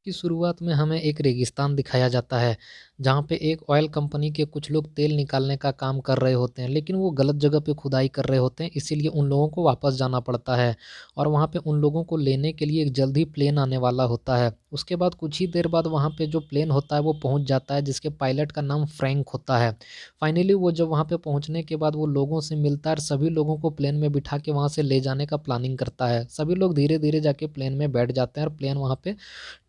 की शुरुआत में हमें एक रेगिस्तान दिखाया जाता है, जहाँ पे एक ऑयल कंपनी के कुछ लोग तेल निकालने का काम कर रहे होते हैं, लेकिन वो गलत जगह पे खुदाई कर रहे होते हैं, इसीलिए उन लोगों को वापस जाना पड़ता है। और वहाँ पे उन लोगों को लेने के लिए एक जल्द ही प्लेन आने वाला होता है। उसके बाद कुछ ही देर बाद वहाँ पे जो प्लेन होता है वो पहुँच जाता है, जिसके पायलट का नाम फ्रैंक होता है। फाइनली वो जब वहाँ पे पहुँचने के बाद वो लोगों से मिलता है और सभी लोगों को प्लेन में बिठा के वहाँ से ले जाने का प्लानिंग करता है। सभी लोग धीरे धीरे जाके प्लेन में बैठ जाते हैं और प्लेन वहाँ पे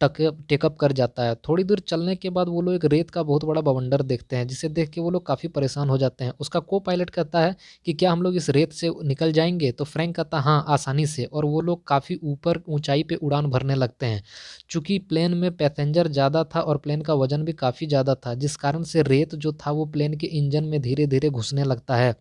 टेकअप कर जाता है। थोड़ी दूर चलने के बाद वो लोग एक रेत का बहुत बड़ा बवंडर देखते हैं, जिसे देख के वो लोग काफ़ी परेशान हो जाते हैं। उसका को पायलट कहता है कि क्या हम लोग इस रेत से निकल जाएंगे? तो फ्रैंक कहता है हाँ, आसानी से। और वो लोग काफ़ी ऊपर ऊंचाई पे उड़ान भरने लगते हैं। चूंकि प्लेन में पैसेंजर ज़्यादा था और प्लेन का वजन भी काफ़ी ज़्यादा था, जिस कारण से रेत जो था वो प्लेन के इंजन में धीरे धीरे घुसने लगता है।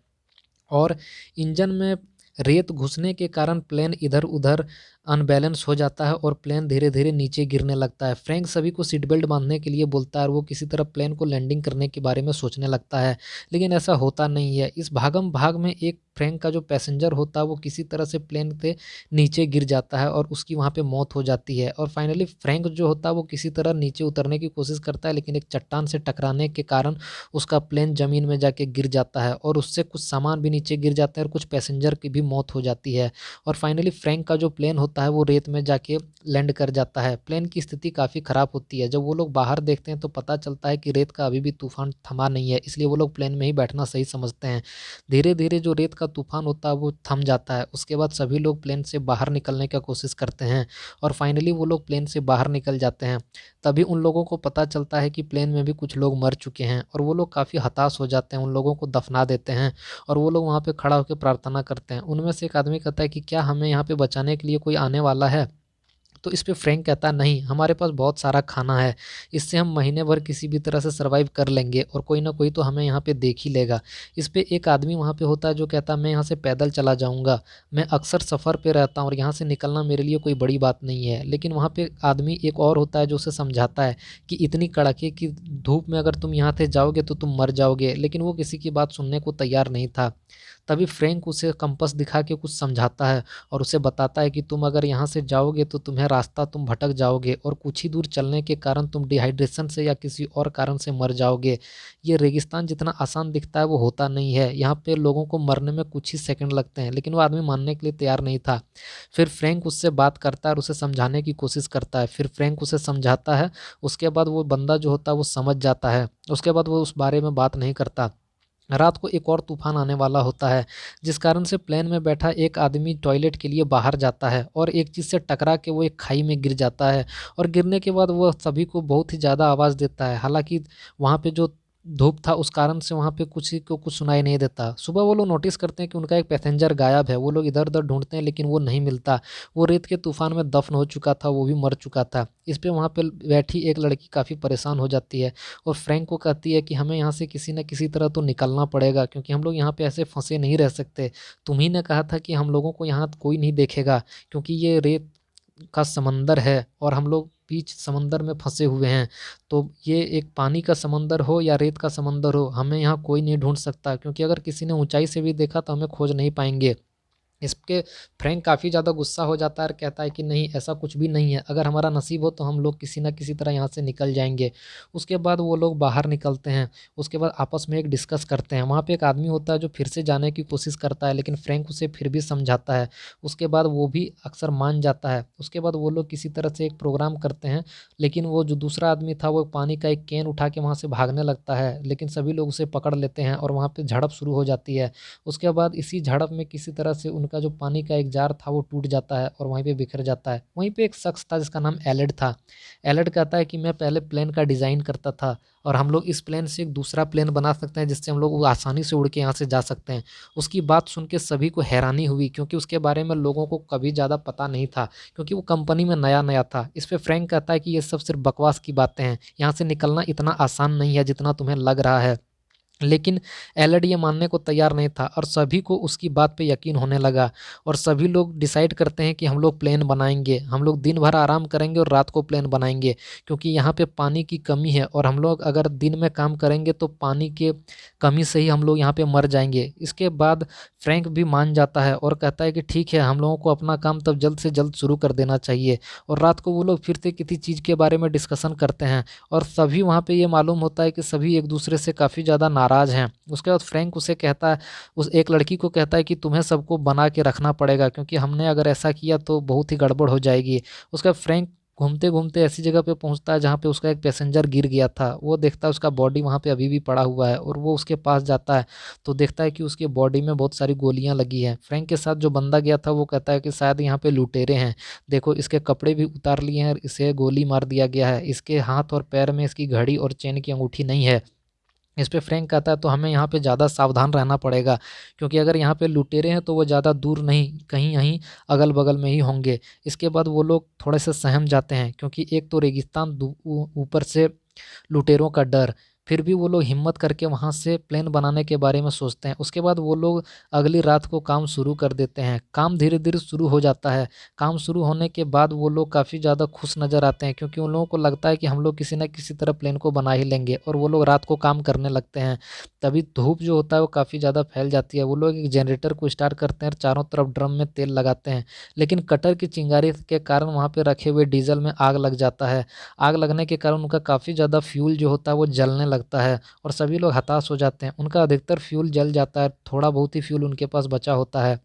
और इंजन में रेत घुसने के कारण प्लेन इधर उधर अनबैलेंस हो जाता है और प्लेन धीरे धीरे नीचे गिरने लगता है। फ्रैंक सभी को सीट बेल्ट बांधने के लिए बोलता है और वो किसी तरह प्लेन को लैंडिंग करने के बारे में सोचने लगता है, लेकिन ऐसा होता नहीं है। इस भागम भाग में एक फ्रैंक का जो पैसेंजर होता है वो किसी तरह से प्लेन से नीचे गिर जाता है और उसकी वहाँ पे मौत हो जाती है। और फाइनली फ्रैंक जो होता है वो किसी तरह नीचे उतरने की कोशिश करता है, लेकिन एक चट्टान से टकराने के कारण उसका प्लेन ज़मीन में जाके गिर जाता है और उससे कुछ सामान भी नीचे गिर जाते हैं और कुछ पैसेंजर की भी मौत हो जाती है। और फाइनली फ्रैंक का जो प्लेन होता है वो रेत में जाके लैंड कर जाता है। प्लेन की स्थिति काफ़ी ख़राब होती है। जब वो लोग बाहर देखते हैं तो पता चलता है कि रेत का अभी भी तूफान थमा नहीं है, इसलिए वो लोग प्लेन में ही बैठना सही समझते हैं। धीरे धीरे जो रेत का तूफान होता है वो थम जाता है। उसके बाद सभी लोग प्लेन से बाहर निकलने का कोशिश करते हैं और फाइनली वो लोग प्लेन से बाहर निकल जाते हैं। तभी उन लोगों को पता चलता है कि प्लेन में भी कुछ लोग मर चुके हैं और वो लोग काफ़ी हताश हो जाते हैं। उन लोगों को दफना देते हैं और वो लोग वहाँ पे खड़ा होकर प्रार्थना करते हैं। उनमें से एक आदमी कहता है कि क्या हमें यहाँ पे बचाने के लिए कोई आने वाला है? तो इस पे फ्रैंक कहता है नहीं, हमारे पास बहुत सारा खाना है, इससे हम महीने भर किसी भी तरह से सर्वाइव कर लेंगे और कोई ना कोई तो हमें यहाँ पे देख ही लेगा। इस पे एक आदमी वहाँ पे होता है जो कहता है मैं यहाँ से पैदल चला जाऊँगा, मैं अक्सर सफ़र पे रहता हूँ और यहाँ से निकलना मेरे लिए कोई बड़ी बात नहीं है। लेकिन वहाँ पे आदमी एक और होता है जो उसे समझाता है कि इतनी कड़ाके की धूप में अगर तुम यहाँ से जाओगे तो तुम मर जाओगे, लेकिन वो किसी की बात सुनने को तैयार नहीं था। तभी फ्रैंक उसे कंपास दिखा के कुछ समझाता है और उसे बताता है कि तुम अगर यहाँ से जाओगे तो तुम्हें रास्ता तुम भटक जाओगे और कुछ ही दूर चलने के कारण तुम डिहाइड्रेशन से या किसी और कारण से मर जाओगे। ये रेगिस्तान जितना आसान दिखता है वो होता नहीं है, यहाँ पे लोगों को मरने में कुछ ही सेकंड लगते हैं। लेकिन वो आदमी मानने के लिए तैयार नहीं था। फिर फ्रैंक उससे बात करता है और उसे समझाने की कोशिश करता है। फिर फ्रैंक उसे समझाता है। उसके बाद वो बंदा जो होता है वो समझ जाता है। उसके बाद वो उस बारे में बात नहीं करता। रात को एक और तूफान आने वाला होता है, जिस कारण से प्लेन में बैठा एक आदमी टॉयलेट के लिए बाहर जाता है और एक चीज़ से टकरा के वो एक खाई में गिर जाता है। और गिरने के बाद वो सभी को बहुत ही ज़्यादा आवाज़ देता है। हालांकि वहाँ पे जो धूप था उस कारण से वहाँ पे कुछ ही को कुछ सुनाई नहीं देता। सुबह वो लोग नोटिस करते हैं कि उनका एक पैसेंजर गायब है। वो लोग इधर उधर ढूंढते हैं लेकिन वो नहीं मिलता। वो रेत के तूफान में दफन हो चुका था, वो भी मर चुका था। इस पे वहाँ पे बैठी एक लड़की काफ़ी परेशान हो जाती है और फ्रैंक को कहती है कि हमें यहाँ से किसी न किसी तरह तो निकलना पड़ेगा, क्योंकि हम लोग यहाँ पे ऐसे फंसे नहीं रह सकते। तुम ही ने कहा था कि हम लोगों को यहाँ कोई नहीं देखेगा, क्योंकि ये रेत का समंदर है और हम लोग बीच समंदर में फंसे हुए हैं। तो ये एक पानी का समंदर हो या रेत का समंदर हो, हमें यहाँ कोई नहीं ढूंढ सकता, क्योंकि अगर किसी ने ऊंचाई से भी देखा तो हमें खोज नहीं पाएंगे। इसके फ्रैंक काफ़ी ज़्यादा गुस्सा हो जाता है और कहता है कि नहीं, ऐसा कुछ भी नहीं है, अगर हमारा नसीब हो तो हम लोग किसी ना किसी तरह यहाँ से निकल जाएंगे। उसके बाद वो लोग बाहर निकलते हैं। उसके बाद आपस में एक डिस्कस करते हैं। वहाँ पे एक आदमी होता है जो फिर से जाने की कोशिश करता है, लेकिन फ्रैंक उसे फिर भी समझाता है। उसके बाद वो भी अक्सर मान जाता है। उसके बाद वो लोग किसी तरह से एक प्रोग्राम करते हैं, लेकिन वो जो दूसरा आदमी था वो पानी का एक कैन उठा के वहाँ से भागने लगता है, लेकिन सभी लोग उसे पकड़ लेते हैं और वहाँ पे झड़प शुरू हो जाती है। उसके बाद इसी झड़प में किसी तरह से उनका जो पानी का एक जार था वो टूट जाता है और वहीं पे बिखर जाता है। वहीं पे एक शख्स था जिसका नाम एलेड था। एलेड कहता है कि मैं पहले प्लेन का डिज़ाइन करता था और हम लोग इस प्लेन से एक दूसरा प्लेन बना सकते हैं जिससे हम लोग वो आसानी से उड़ के यहाँ से जा सकते हैं। उसकी बात सुन के सभी को हैरानी हुई, क्योंकि उसके बारे में लोगों को कभी ज़्यादा पता नहीं था, क्योंकि वो कंपनी में नया नया था। इस पे फ्रैंक कहता है कि ये सब सिर्फ बकवास की बातें हैं, यहाँ से निकलना इतना आसान नहीं है जितना तुम्हें लग रहा है। लेकिन एलेड ये मानने को तैयार नहीं था और सभी को उसकी बात पे यकीन होने लगा और सभी लोग डिसाइड करते हैं कि हम लोग प्लेन बनाएंगे, हम लोग दिन भर आराम करेंगे और रात को प्लेन बनाएंगे, क्योंकि यहाँ पे पानी की कमी है और हम लोग अगर दिन में काम करेंगे तो पानी के कमी से ही हम लोग यहाँ पे मर जाएंगे। इसके बाद फ्रैंक भी मान जाता है और कहता है कि ठीक है, हम लोगों को अपना काम तब जल्द से जल्द शुरू कर देना चाहिए। और रात को वो लोग फिर से किसी चीज़ के बारे में डिस्कशन करते हैं और सभी वहाँ पे ये मालूम होता है कि सभी एक दूसरे से काफ़ी ज़्यादा नाराज़ हैं। उसके बाद फ्रैंक उसे कहता है, उस एक लड़की को कहता है कि तुम्हें सबको बना के रखना पड़ेगा, क्योंकि हमने अगर ऐसा किया तो बहुत ही गड़बड़ हो जाएगी। उसके बाद फ्रैंक घूमते घूमते ऐसी जगह पे पहुंचता है जहाँ पे उसका एक पैसेंजर गिर गया था। वो देखता है उसका बॉडी वहाँ पे अभी भी पड़ा हुआ है और वो उसके पास जाता है तो देखता है कि उसकी बॉडी में बहुत सारी गोलियां लगी हैं। फ्रैंक के साथ जो बंदा गया था वो कहता है कि शायद यहाँ पे लुटेरे हैं, देखो इसके कपड़े भी उतार लिए हैं, इसे गोली मार दिया गया है, इसके हाथ और पैर में इसकी घड़ी और चेन की अंगूठी नहीं है। इस पे फ्रैंक कहता है तो हमें यहाँ पे ज़्यादा सावधान रहना पड़ेगा, क्योंकि अगर यहाँ पे लुटेरे हैं तो वो ज़्यादा दूर नहीं, कहीं यहीं अगल बगल में ही होंगे। इसके बाद वो लोग थोड़े से सहम जाते हैं, क्योंकि एक तो रेगिस्तान, ऊपर से लुटेरों का डर। फिर भी वो लोग हिम्मत करके वहाँ से प्लान बनाने के बारे में सोचते हैं। उसके बाद वो लोग अगली रात को काम शुरू कर देते हैं। काम धीरे धीरे शुरू हो जाता है। काम शुरू होने के बाद वो लोग काफ़ी ज़्यादा खुश नज़र आते हैं, क्योंकि उन लोगों को लगता है कि हम लोग किसी न किसी तरह प्लेन को बना ही लेंगे, और वो लोग रात को काम करने लगते हैं। तभी धूप जो होता है वो काफ़ी ज़्यादा फैल जाती है। वो लोग एक जनरेटर को स्टार्ट करते हैं और चारों तरफ ड्रम में तेल लगाते हैं, लेकिन कटर की चिंगारी के कारण वहाँ पे रखे हुए डीजल में आग लग जाता है। आग लगने के कारण उनका काफ़ी ज़्यादा फ्यूल जो होता है वो जलने लगता है और सभी लोग हताश हो जाते हैं। उनका अधिकतर फ्यूल जल जाता है, थोड़ा बहुत ही फ्यूल उनके पास बचा होता है।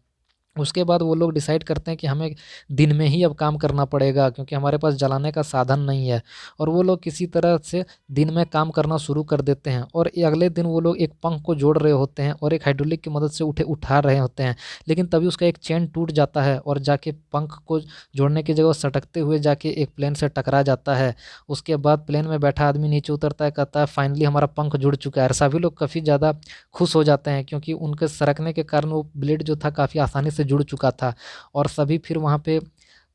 उसके बाद वो लोग डिसाइड करते हैं कि हमें दिन में ही अब काम करना पड़ेगा, क्योंकि हमारे पास जलाने का साधन नहीं है। और वो लोग किसी तरह से दिन में काम करना शुरू कर देते हैं और अगले दिन वो लोग एक पंख को जोड़ रहे होते हैं और एक हाइड्रोलिक की मदद से उठा रहे होते हैं। लेकिन तभी उसका एक चेन टूट जाता है और जाके पंख को जोड़ने की जगह सटकते हुए जाके एक प्लेन से टकरा जाता है। उसके बाद प्लेन में बैठा आदमी नीचे उतरता है, कहता है फाइनली हमारा पंख जुड़ चुका है। और सभी लोग काफ़ी ज़्यादा खुश हो जाते हैं, क्योंकि उनके सरकने के कारण वो ब्लेड जो था काफ़ी आसानी से जुड़ चुका था। और सभी फिर वहाँ पे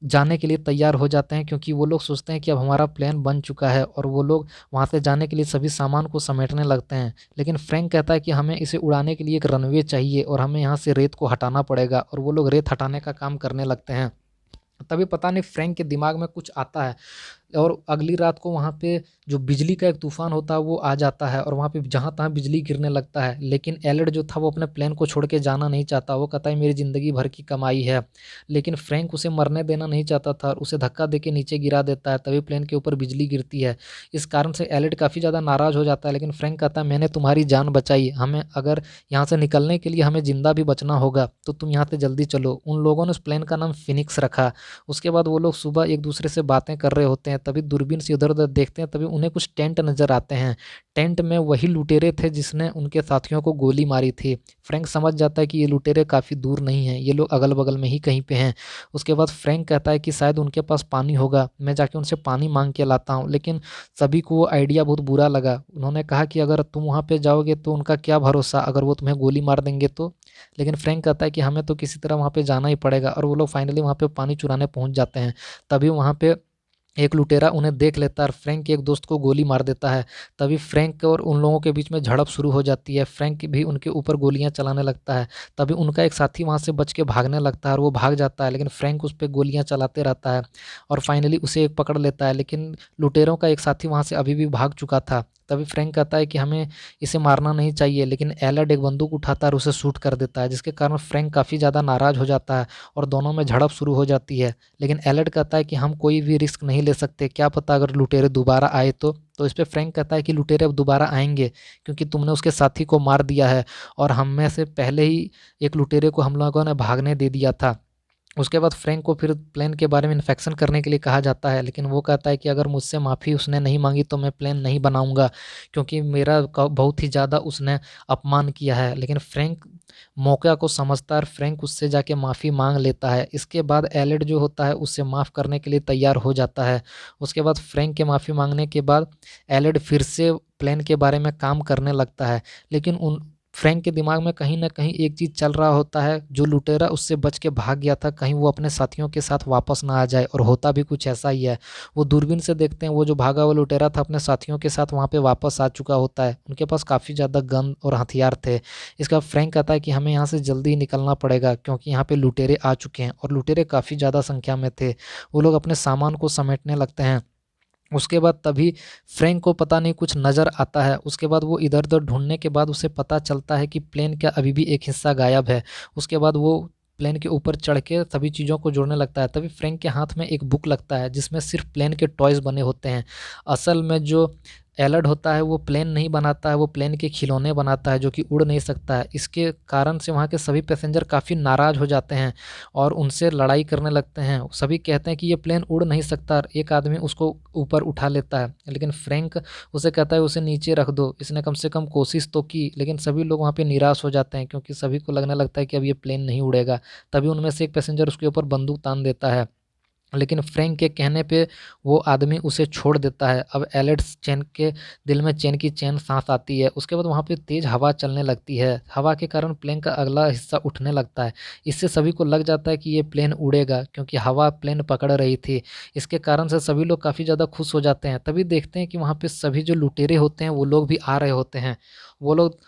जाने के लिए तैयार हो जाते हैं, क्योंकि वो लोग सोचते हैं कि अब हमारा प्लान बन चुका है, और वो लोग वहाँ से जाने के लिए सभी सामान को समेटने लगते हैं। लेकिन फ्रैंक कहता है कि हमें इसे उड़ाने के लिए एक रनवे चाहिए और हमें यहाँ से रेत को हटाना पड़ेगा, और वो लोग रेत हटाने का काम करने लगते हैं। तभी पता नहीं फ्रैंक के दिमाग में कुछ आता है और अगली रात को वहाँ पे जो बिजली का एक तूफान होता है वो आ जाता है और वहाँ पे जहाँ तहाँ बिजली गिरने लगता है। लेकिन एलेड जो था वो अपने प्लेन को छोड़ के जाना नहीं चाहता। वो कहता है मेरी ज़िंदगी भर की कमाई है। लेकिन फ्रैंक उसे मरने देना नहीं चाहता था और उसे धक्का दे के नीचे गिरा देता है। तभी प्लेन के ऊपर बिजली गिरती है। इस कारण से एलेड काफ़ी ज़्यादा नाराज़ हो जाता है, लेकिन फ्रैंक कहता है मैंने तुम्हारी जान बचाई, हमें अगर यहाँ से निकलने के लिए हमें ज़िंदा भी बचना होगा तो तुम यहाँ से जल्दी चलो। उन लोगों ने उस प्लेन का नाम फिनिक्स रखा। उसके बाद वो लोग सुबह एक दूसरे से बातें कर रहे होते हैं, तभी दूरबीन से इधर-उधर देखते हैं, तभी उन्हें कुछ टेंट नज़र आते हैं। टेंट में वही लुटेरे थे जिसने उनके साथियों को गोली मारी थी। फ्रैंक समझ जाता है कि ये लुटेरे काफ़ी दूर नहीं हैं, ये लोग अगल-बगल में ही कहीं पे हैं। उसके बाद फ्रैंक कहता है कि शायद उनके पास पानी होगा, मैं जाके उनसे पानी माँग के लाता हूँ। लेकिन सभी को वो आइडिया बहुत बुरा लगा। उन्होंने कहा कि अगर तुम वहाँ पे जाओगे तो उनका क्या भरोसा, अगर वो तुम्हें गोली मार देंगे तो? लेकिन फ्रैंक कहता है कि हमें तो किसी तरह वहाँ पे जाना ही पड़ेगा, और वो लोग फाइनली वहाँ पे पानी चुराने पहुँच जाते हैं। तभी वहाँ पे एक लुटेरा उन्हें देख लेता है और फ्रैंक के एक दोस्त को गोली मार देता है। तभी फ्रैंक और उन लोगों के बीच में झड़प शुरू हो जाती है। फ्रैंक भी उनके ऊपर गोलियां चलाने लगता है। तभी उनका एक साथी वहां से बच के भागने लगता है और वो भाग जाता है, लेकिन फ्रैंक उस पर गोलियां चलाते रहता है और फाइनली उसे एक पकड़ लेता है। लेकिन लुटेरों का एक साथी वहां से अभी भी भाग चुका था। तभी फ्रैंक कहता है कि हमें इसे मारना नहीं चाहिए, लेकिन एलर्ट एक बंदूक उठाता है और उसे शूट कर देता है, जिसके कारण फ्रैंक काफ़ी ज़्यादा नाराज़ हो जाता है और दोनों में झड़प शुरू हो जाती है। लेकिन एलर्ट कहता है कि हम कोई भी रिस्क नहीं ले सकते, क्या पता अगर लुटेरे दोबारा आए तो इस पे फ्रैंक कहता है कि लुटेरे अब दोबारा आएंगे, क्योंकि तुमने उसके साथी को मार दिया है और हम में से पहले ही एक लुटेरे को हम लोगों ने भागने दे दिया था। उसके बाद फ्रैंक को फिर प्लेन के बारे में इन्फेक्शन करने के लिए कहा जाता है, लेकिन वो कहता है कि अगर मुझसे माफ़ी उसने नहीं मांगी तो मैं प्लेन नहीं बनाऊंगा, क्योंकि मेरा बहुत ही ज़्यादा उसने अपमान किया है। लेकिन फ्रैंक मौका को समझता है और फ्रैंक उससे जाके माफ़ी मांग लेता है। इसके बाद एलेड जो होता है उससे माफ़ करने के लिए तैयार हो जाता है। उसके बाद फ्रैंक के माफ़ी मांगने के बाद एलेड फिर से प्लेन के बारे में काम करने लगता है, लेकिन फ्रैंक के दिमाग में कहीं न कहीं एक चीज़ चल रहा होता है, जो लुटेरा उससे बच के भाग गया था, कहीं वो अपने साथियों के साथ वापस ना आ जाए, और होता भी कुछ ऐसा ही है। वो दूरबीन से देखते हैं वो जो भागा हुआ लुटेरा था अपने साथियों के साथ वहाँ पे वापस आ चुका होता है। उनके पास काफ़ी ज़्यादा गन और हथियार थे। इसके बाद फ्रैंक कहता है कि हमें यहाँ से जल्दी ही निकलना पड़ेगा, क्योंकि यहाँ पे लुटेरे आ चुके हैं, और लुटेरे काफ़ी ज़्यादा संख्या में थे। वो लोग अपने सामान को समेटने लगते हैं। उसके बाद तभी फ्रैंक को पता नहीं कुछ नज़र आता है। उसके बाद वो इधर-उधर ढूँढने के बाद उसे पता चलता है कि प्लेन का अभी भी एक हिस्सा गायब है। उसके बाद वो प्लेन के ऊपर चढ़ के सभी चीज़ों को जोड़ने लगता है। तभी फ्रैंक के हाथ में एक बुक लगता है जिसमें सिर्फ़ प्लेन के टॉयज़ बने होते हैं। असल में जो एलर्ट होता है वो प्लेन नहीं बनाता है, वो प्लेन के खिलौने बनाता है जो कि उड़ नहीं सकता है। इसके कारण से वहाँ के सभी पैसेंजर काफ़ी नाराज़ हो जाते हैं और उनसे लड़ाई करने लगते हैं। सभी कहते हैं कि ये प्लेन उड़ नहीं सकता, और एक आदमी उसको ऊपर उठा लेता है। लेकिन फ्रैंक उसे कहता है उसे नीचे रख दो, इसने कम से कम कोशिश तो की। लेकिन सभी लोग वहाँ पे निराश हो जाते हैं, क्योंकि सभी को लगने लगता है कि अब ये प्लेन नहीं उड़ेगा। तभी उनमें से एक पैसेंजर उसके ऊपर बंदूक तान देता है। लेकिन फ्रैंक के कहने पे वो आदमी उसे छोड़ देता है। अब एलेक्स चैन के दिल में चैन की चैन साँस आती है। उसके बाद वहाँ पे तेज़ हवा चलने लगती है। हवा के कारण प्लेन का अगला हिस्सा उठने लगता है। इससे सभी को लग जाता है कि ये प्लेन उड़ेगा, क्योंकि हवा प्लेन पकड़ रही थी। इसके कारण से सभी लोग काफ़ी ज़्यादा खुश हो जाते हैं। तभी देखते हैं कि वहाँ पे सभी जो लुटेरे होते हैं वो लोग भी आ रहे होते हैं। वो लोग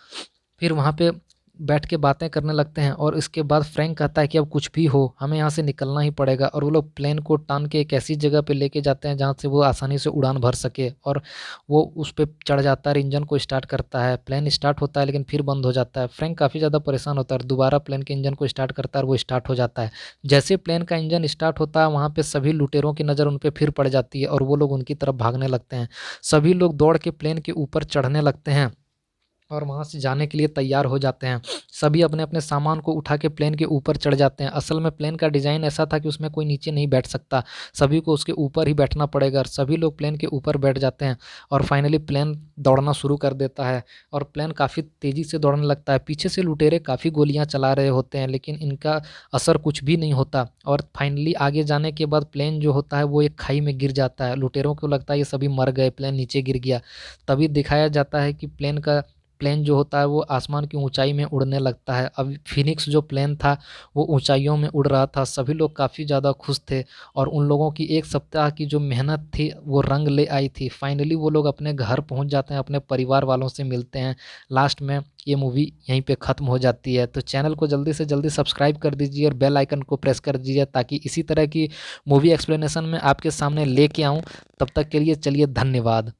फिर वहाँ पे बैठ के बातें करने लगते हैं, और इसके बाद फ्रैंक कहता है कि अब कुछ भी हो हमें यहाँ से निकलना ही पड़ेगा, और वो लोग प्लेन को टान के एक ऐसी जगह पे लेके जाते हैं जहाँ से वो आसानी से उड़ान भर सके, और वो उस पे चढ़ जाता है, इंजन को स्टार्ट करता है। प्लेन स्टार्ट होता है लेकिन फिर बंद हो जाता है। फ्रैंक काफ़ी ज़्यादा परेशान होता है, दोबारा प्लेन के इंजन को स्टार्ट करता है और वो स्टार्ट हो जाता है। जैसे प्लेन का इंजन स्टार्ट होता है वहाँ पे सभी लुटेरों की नज़र उन पे फिर पड़ जाती है, और वो लोग उनकी तरफ भागने लगते हैं। सभी लोग दौड़ के प्लेन के ऊपर चढ़ने लगते हैं और वहाँ से जाने के लिए तैयार हो जाते हैं। सभी अपने-अपने सामान को उठा के प्लेन के ऊपर चढ़ जाते हैं। असल में प्लेन का डिज़ाइन ऐसा था कि उसमें कोई नीचे नहीं बैठ सकता, सभी को उसके ऊपर ही बैठना पड़ेगा, और सभी लोग प्लेन के ऊपर बैठ जाते हैं, और फाइनली प्लेन दौड़ना शुरू कर देता है, और प्लेन काफ़ी तेज़ी से दौड़ने लगता है। पीछे से लुटेरे काफ़ी गोलियाँ चला रहे होते हैं, लेकिन इनका असर कुछ भी नहीं होता, और फाइनली आगे जाने के बाद प्लेन जो होता है वो एक खाई में गिर जाता है। लुटेरों को लगता है ये सभी मर गए, प्लेन नीचे गिर गया। तभी दिखाया जाता है कि प्लेन जो होता है वो आसमान की ऊंचाई में उड़ने लगता है। अब फिनिक्स जो प्लेन था वो ऊंचाइयों में उड़ रहा था। सभी लोग काफ़ी ज़्यादा खुश थे, और उन लोगों की एक सप्ताह की जो मेहनत थी वो रंग ले आई थी। फाइनली वो लोग अपने घर पहुंच जाते हैं, अपने परिवार वालों से मिलते हैं। लास्ट में ये मूवी यहीं पे ख़त्म हो जाती है। तो चैनल को जल्दी से जल्दी सब्सक्राइब कर दीजिए और बेल आइकन को प्रेस कर दीजिए, ताकि इसी तरह की मूवी एक्सप्लेनेशन में आपके सामने लेके आऊँ। तब तक के लिए चलिए धन्यवाद।